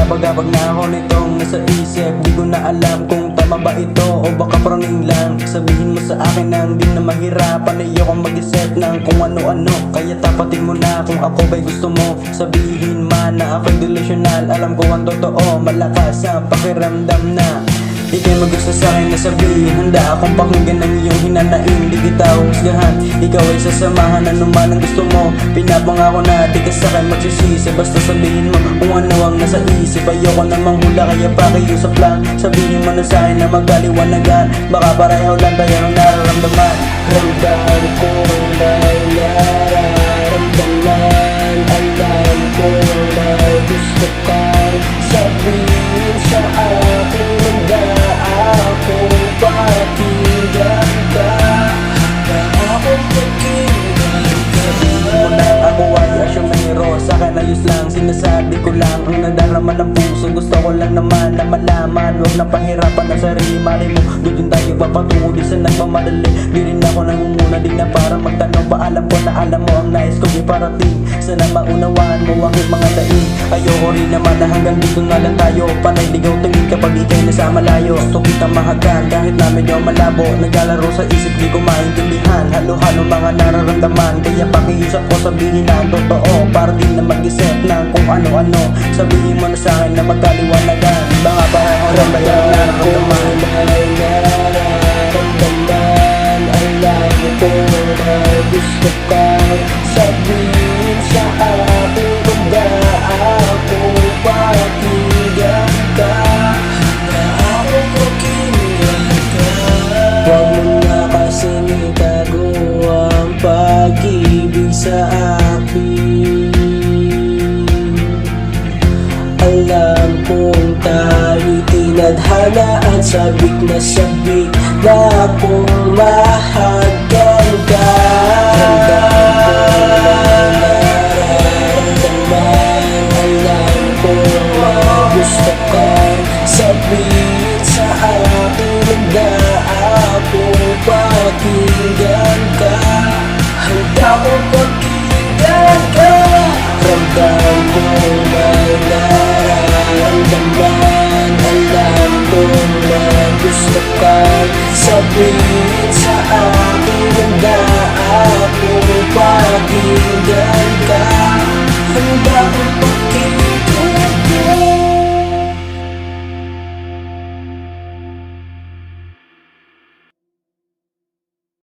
Nagkabagabag na ako nitong nasa isip. Di ko na alam kung tama ba ito o baka praning lang. Sabihin mo sa akin na hindi na mahirapan. Ayokong mag-isip ng kung ano-ano. Kaya tapatin mo na kung ako ba'y gusto mo. Sabihin man na ako'y delusional. Alam ko ang totoo, malakas ang pakiramdam na ika'y mag-gusto sa'kin na sabihin. Handa akong pakinggan ng iyong hinanaing. Di kita husgahan, ikaw ay sasamahan. Ano man ang gusto mo, pinapangako na di ka sa'kin magsisisi. Basta sabihin mo kung ano ang nasa isip. Ayoko namang hula kaya pakiusap lang. Sabihin mo na sa'kin na magkaliwanagan. Baka pareho lang tayo ng nararamdaman. Ramdam ko may nararamdaman. Alam ko may gusto kang sabihin sa akin. Ako pakinggan ka, na ako pakinggan ka. Sabihin mo na ako ay asyomero. Sa'kin ayos lang, sinasabi ko lang ang nadarama ng puso. Gusto ko lang naman na malaman. Huwag na pahirapan ang sarili. Mali mo, doon tayo papatungo. Di sa nagmamadali. Di rin ako nangunguna. Di na para magtanong pa. Alam ko na alam mo ang nais kong iparating. Sana maunawaan mo ang mga daing. Ayoko rin naman na hanggang dito na lang tayo. Panay ligaw tingin kapag ika'y nasa malayo. Gusto kita mahagan kahit na medyo malabo. Naglalaro sa isip di ko maintindihan. Halo-halo mga nararamdaman. Kaya pakiusap ko sabihin na ang totoo. Para di na mag-isip ng kung ano-ano. Sabihin mo na sa'kin na magkaliwanagan. Baka pareho lang ba yung nararamdaman. May nararamdaman. Alam ko na gusto kang sabihin sa akin. Handa ako pakinggan ka, na ako pakinggan ka. Huwag mo na kasing itago ang pag-ibig sa akin. Alam kong tayo'y tinadhana at sabik na akong mahal.